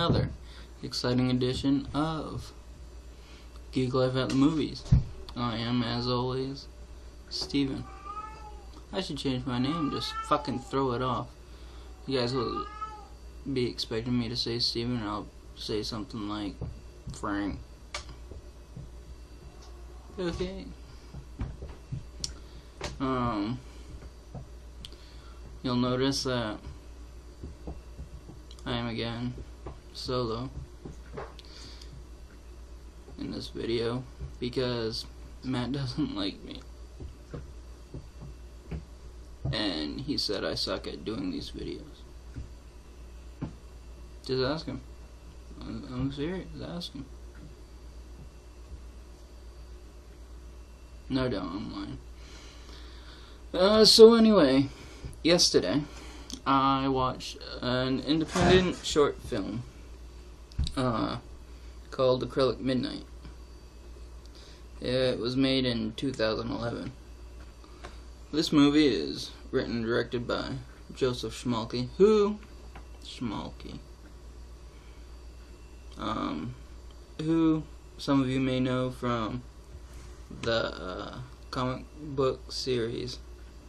another exciting edition of Geek Life at the Movies. I am, as always, Steven. I should change my name, just fucking throw it off. You guys will be expecting me to say Steven, and I'll say something like Frank. Okay. You'll notice that I am again solo in this video because Matt doesn't like me, and he said I suck at doing these videos. Just ask him. I'm serious. Ask him. No, don't. I'm lying. So anyway, yesterday I watched an independent short film called Acrylic Midnight. It was made in 2011. This movie is written and directed by Joseph Schmalke, who some of you may know from the comic book series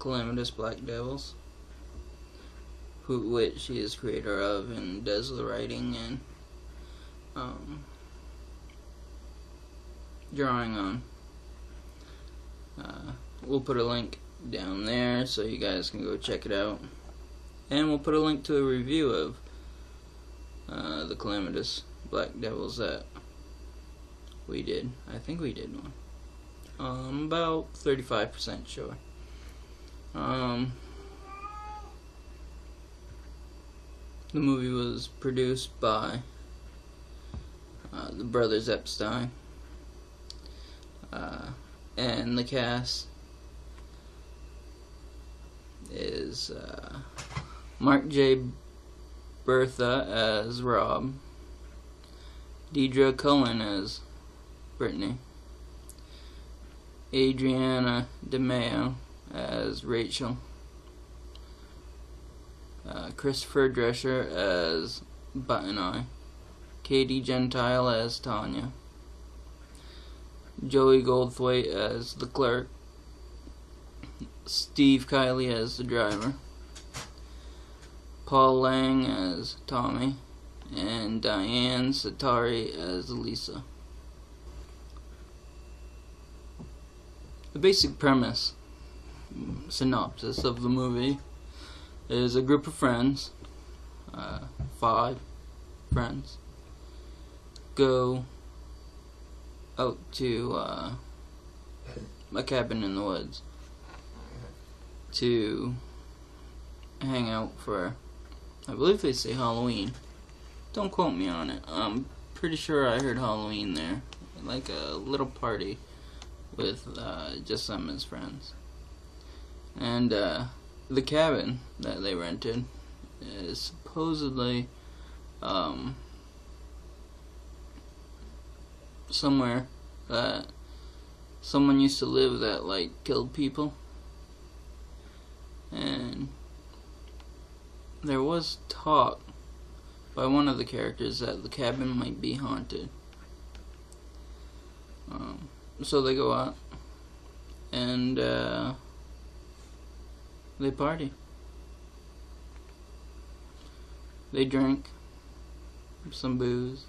Calamitous Black Devils, which he is creator of and does the writing and drawing on. We'll put a link down there so you guys can go check it out, and we'll put a link to a review of the Calamitous Black Devils that we did. I think we did one. About 35% sure. The movie was produced by the brothers Epstein, and the cast is Mark J. Bertha as Rob, Deidre Cullen as Brittany, Adriana DeMeo as Rachel, Christopher Drescher as Button Eye, Katie Gentile as Tanya, Joey Goldthwait as the clerk, Steve Kiley as the driver, Paul Lang as Tommy, and Diane Satari as Lisa. The basic premise, synopsis of the movie, is a group of friends, 5 friends, go out to a cabin in the woods to hang out for, I believe they say Halloween. Don't quote me on it. I'm pretty sure I heard Halloween there. Like a little party with just some of his friends. And the cabin that they rented is supposedly somewhere that someone used to live that like killed people, and there was talk by one of the characters that the cabin might be haunted. So they go out and they party. They drink some booze.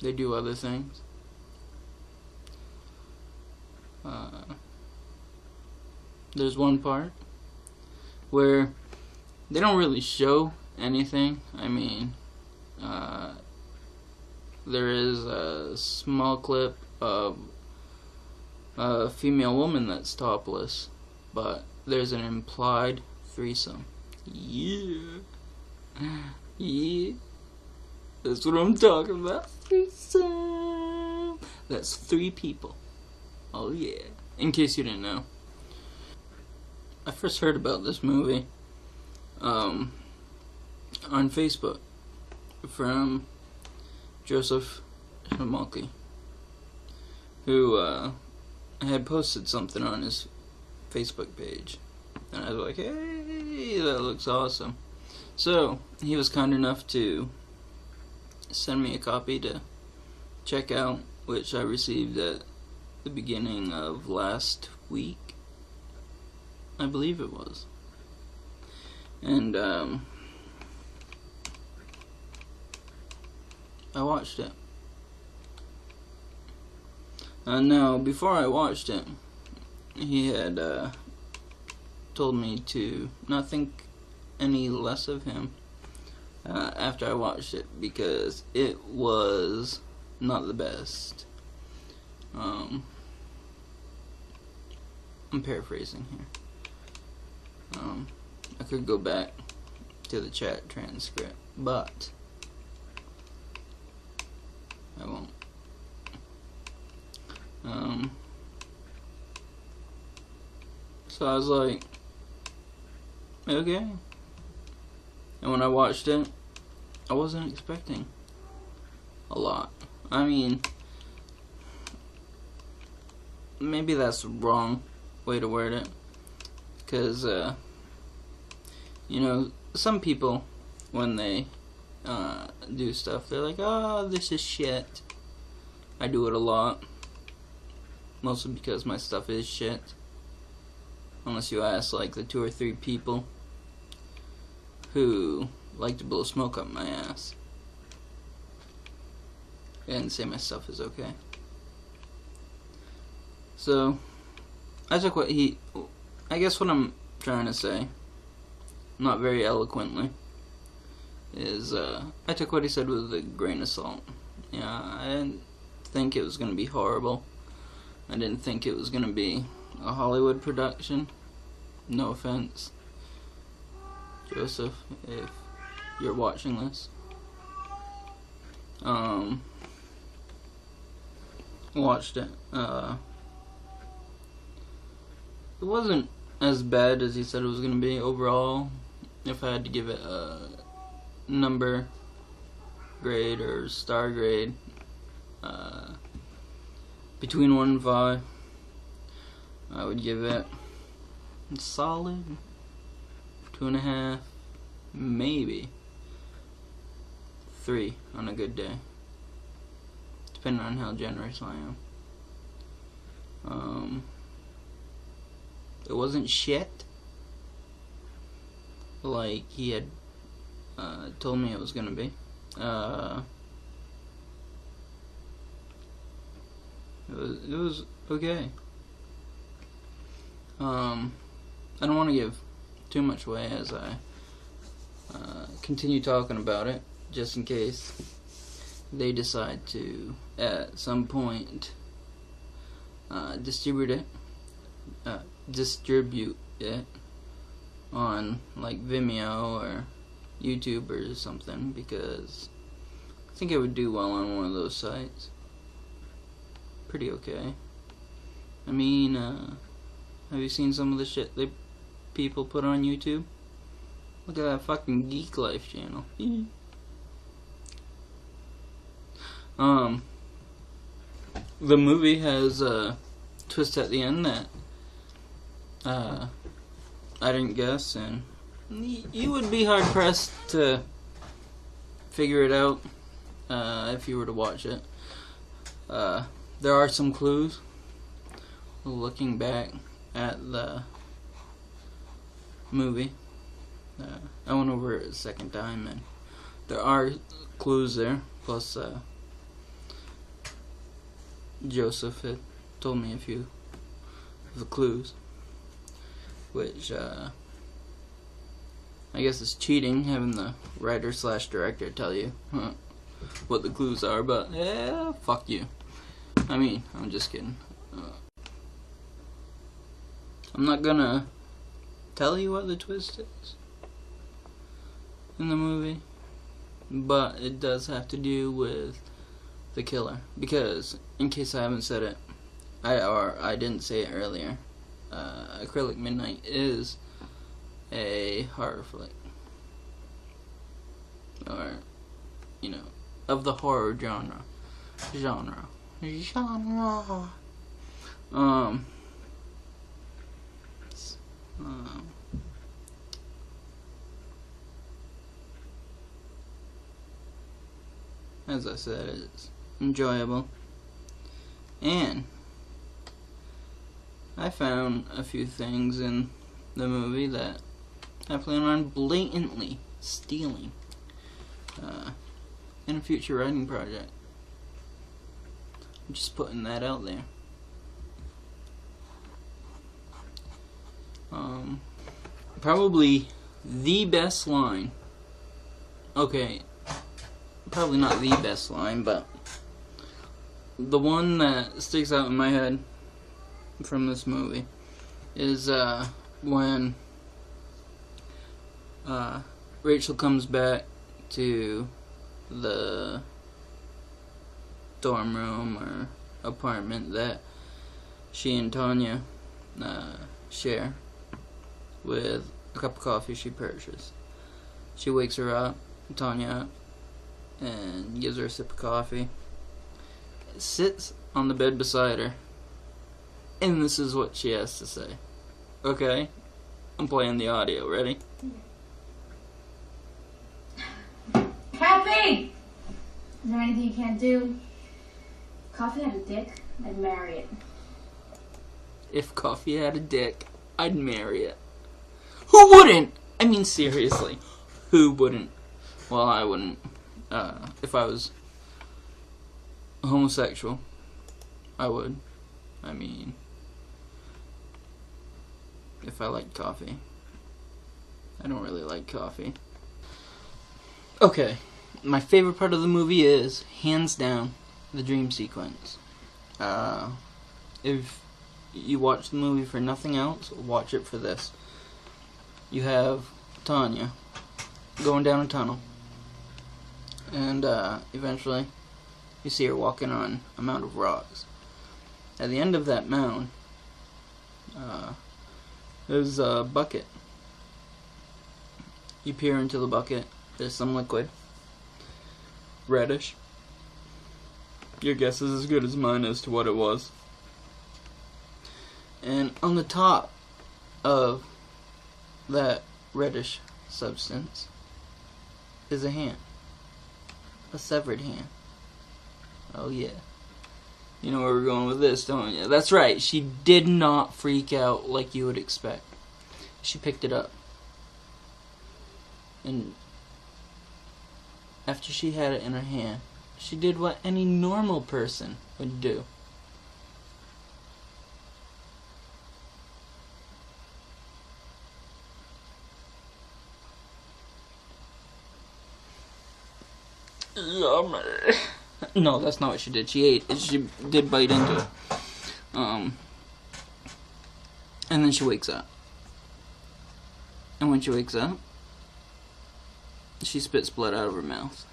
They do other things. There's one part where they don't really show anything. I mean, there is a small clip of a female woman that's topless, but there's an implied threesome. Yeah. Yeah. That's what I'm talking about. Threesome. That's 3 people. Oh yeah. In case you didn't know. I first heard about this movie on Facebook from Joseph Schmalke, who had posted something on his Facebook page And I was like, hey, that looks awesome. So, he was kind enough to send me a copy to check out, which I received at the beginning of last week, I believe it was. And I watched it. Now, before I watched it, he had told me to not think any less of him after I watched it, because it was not the best. I'm paraphrasing here. I could go back to the chat transcript, but I won't. So I was like, okay. And when I watched it, I wasn't expecting a lot. I mean, maybe that's the wrong way to word it, because you know, some people, when they do stuff, they're like, oh, this is shit. I do it a lot, mostly because my stuff is shit, unless you ask like the 2 or 3 people who like to blow smoke up my ass and say my stuff is okay. So I took what I guess what I'm trying to say, not very eloquently, is I took what he said with a grain of salt. Yeah, I didn't think it was going to be horrible. I didn't think it was going to be a Hollywood production. No offense, Joseph, if you're watching this. Watched it. It wasn't as bad as he said it was going to be overall. If I had to give it a number grade or star grade, between 1 and 5, I would give it a solid 2.5, maybe 3 on a good day, depending on how generous I am. It wasn't shit like he had told me it was gonna be. It was okay. I don't want to give too much away as I continue talking about it, just in case they decide to at some point distribute it on like Vimeo or YouTube or something, because I think it would do well on one of those sites. Pretty okay. I mean, have you seen some of the shit that people put on YouTube? Look at that fucking Geek Life channel. The movie has a twist at the end that I didn't guess, and you would be hard pressed to figure it out if you were to watch it. There are some clues. Looking back at the movie, I went over it a second time, and there are clues there. Plus, Joseph had told me a few of the clues, which I guess it's cheating having the writer/director tell you what the clues are, but yeah, fuck you. I mean, I'm just kidding. I'm not gonna tell you what the twist is in the movie, but it does have to do with the killer. Because, in case I haven't said it, I didn't say it earlier, Acrylic Midnight is a horror flick, or you know, of the horror genre. as I said, it's enjoyable. And I found a few things in the movie that I plan on blatantly stealing in a future writing project. I'm just putting that out there. Probably the best line. Okay, probably not the best line, but the one that sticks out in my head from this movie is when Rachel comes back to the dorm room or apartment that she and Tanya share with a cup of coffee she purchased. She wakes her up, Tanya up, and gives her a sip of coffee. Sits on the bed beside her, and this is what she has to say. Okay? I'm playing the audio. Ready? Happy! Is there anything you can't do? If coffee had a dick, I'd marry it. If coffee had a dick, I'd marry it. Who wouldn't? I mean, seriously. Who wouldn't? Well, I wouldn't. If I was a homosexual, I would. I mean, if I liked coffee. I don't really like coffee. Okay, my favorite part of the movie is, hands down, the dream sequence. If you watch the movie for nothing else, watch it for this. You have Tanya going down a tunnel, and eventually you see her walking on a mound of rocks. At the end of that mound, there's a bucket. You peer into the bucket. There's some liquid, reddish. Your guess is as good as mine as to what it was. And on the top of that reddish substance is a hand. A severed hand. Oh yeah. You know where we're going with this, don't you? That's right, she did not freak out like you would expect. She picked it up. And after she had it in her hand, she did what any normal person would do. No, that's not what she did. She ate it. She did bite into it. And then she wakes up. And when she wakes up, she spits blood out of her mouth.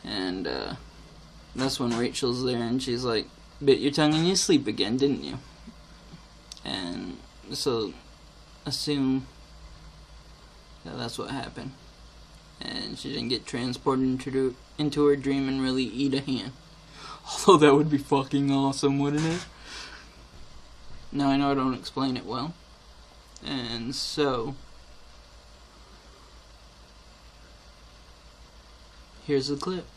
And that's when Rachel's there and she's like, bit your tongue in your sleep again, didn't you? And so assume that that's what happened. And she didn't get transported into her dream and really eat a hand. Although that would be fucking awesome, wouldn't it? Now I know I don't explain it well. And so here's the clip.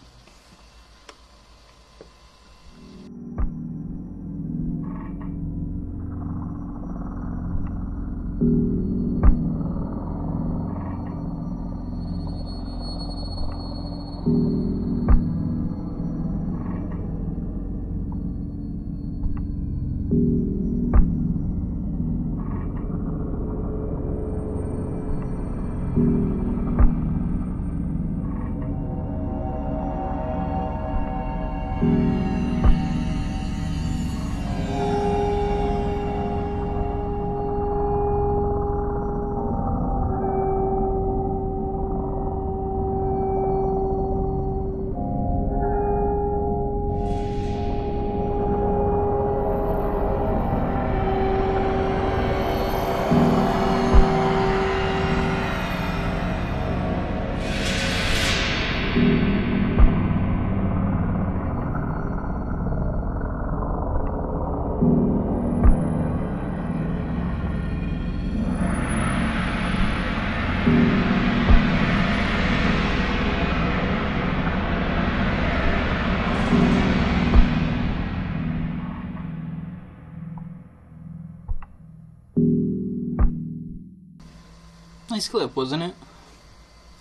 Nice clip, wasn't it?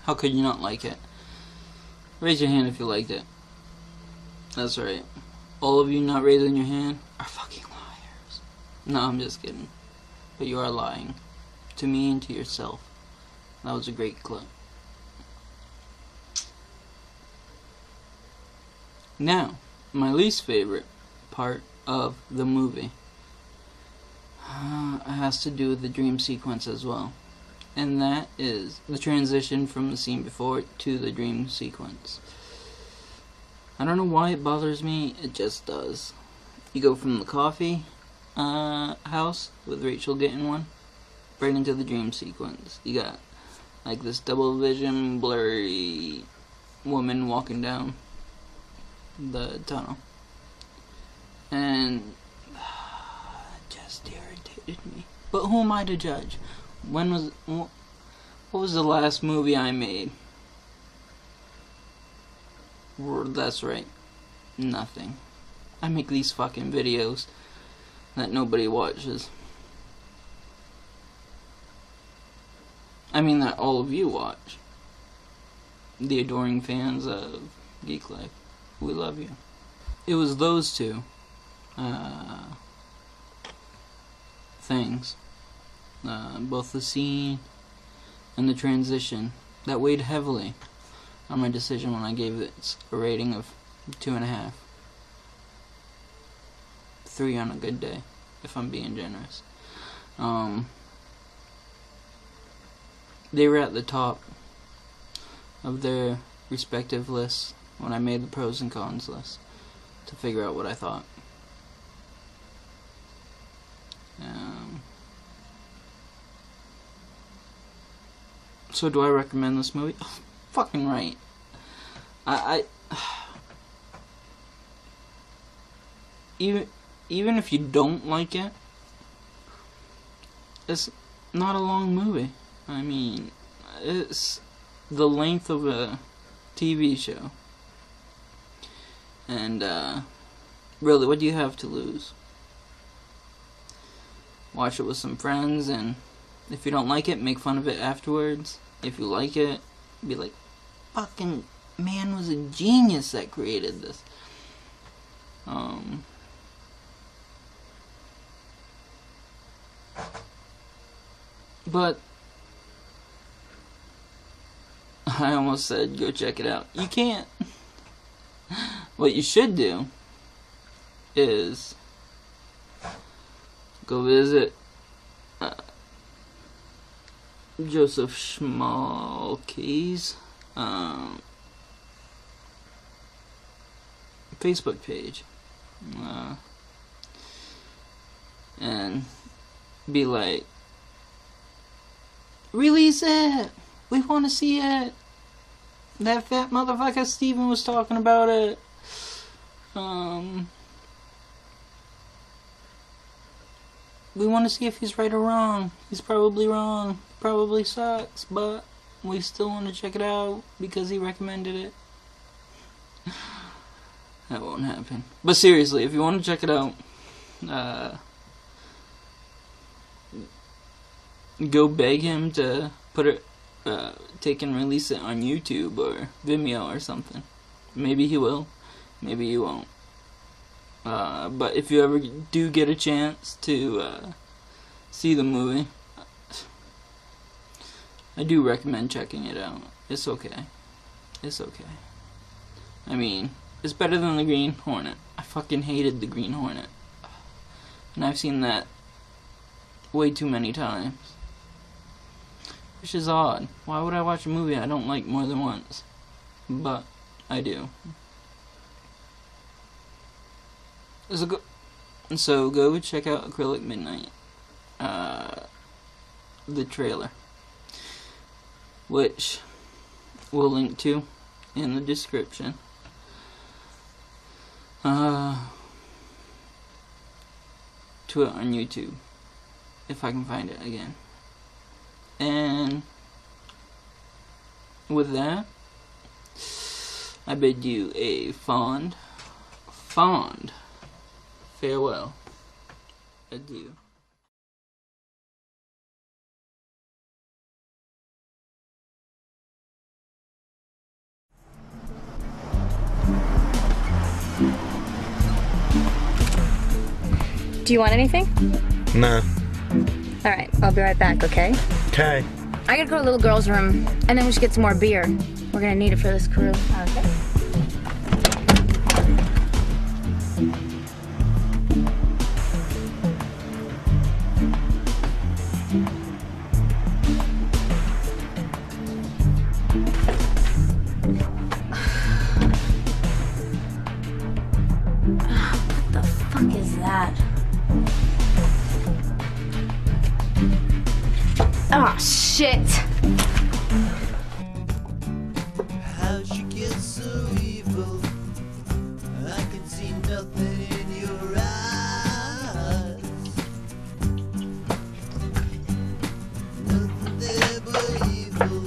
How could you not like it? Raise your hand if you liked it. That's right. All of you not raising your hand are fucking liars. No, I'm just kidding. But you are lying. To me and to yourself. That was a great clip. Now, my least favorite part of the movie has to do with the dream sequence as well. And that is the transition from the scene before to the dream sequence. I don't know why it bothers me, it just does. You go from the coffee house with Rachel getting one right into the dream sequence. You got like this double vision, blurry woman walking down the tunnel. And it just irritated me. But who am I to judge? What was the last movie I made? That's right. Nothing. I make these fucking videos that nobody watches. I mean that all of you watch. The adoring fans of Geek Life. We love you. It was those two things. Both the scene and the transition that weighed heavily on my decision when I gave it a rating of 2.5. 3 on a good day, if I'm being generous. They were at the top of their respective lists when I made the pros and cons list to figure out what I thought. So do I recommend this movie? Oh, fucking right. Even if you don't like it, it's not a long movie. I mean, it's the length of a TV show. And, really, what do you have to lose? Watch it with some friends, and if you don't like it, make fun of it afterwards. If you like it, be like, fucking man was a genius that created this. But I almost said go check it out. You can't. What you should do is go visit Joseph Schmalke's Facebook page and be like, release it! We want to see it! That fat motherfucker Steven was talking about it. We want to see if he's right or wrong. He's probably wrong. Probably sucks, but we still want to check it out because he recommended it. That won't happen. But seriously, if you want to check it out, go beg him to put it, take and release it on YouTube or Vimeo or something. Maybe he will. Maybe he won't. But if you ever do get a chance to see the movie, I do recommend checking it out. It's okay. It's okay. I mean, it's better than the Green Hornet. I fucking hated the Green Hornet. And I've seen that way too many times. Which is odd. Why would I watch a movie I don't like more than once? But I do. So go check out Acrylic Midnight. The trailer, which we'll link to in the description. To it on YouTube, if I can find it again. And with that, I bid you a fond farewell. Adieu. Do you want anything? Nah. Alright, I'll be right back, okay? Okay. I gotta go to the little girl's room, and then we should get some more beer. We're gonna need it for this crew. Okay. What the fuck is that? Oh, shit! How'd you get so evil? I can see nothing in your eyes. Nothing there but evil,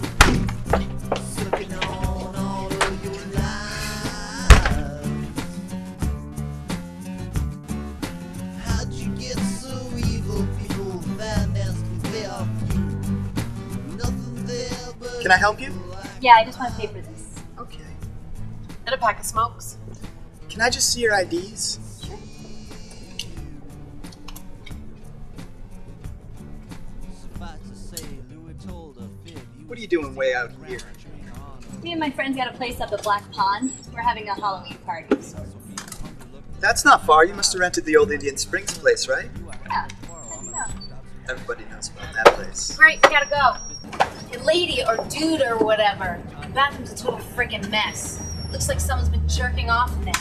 sucking on all of your lies. How'd you get so evil? People financed with their Can I help you? Yeah, I just want to pay for this. Okay. And a pack of smokes. Can I just see your IDs? Sure. What are you doing way out here? Me and my friends got a place up at Black Pond. We're having a Halloween party. That's not far. You must have rented the old Indian Springs place, right? Yeah, I don't know. Everybody knows about that place. Right, we gotta go. Hey, lady or dude or whatever. The bathroom's a total freaking mess. Looks like someone's been jerking off in there.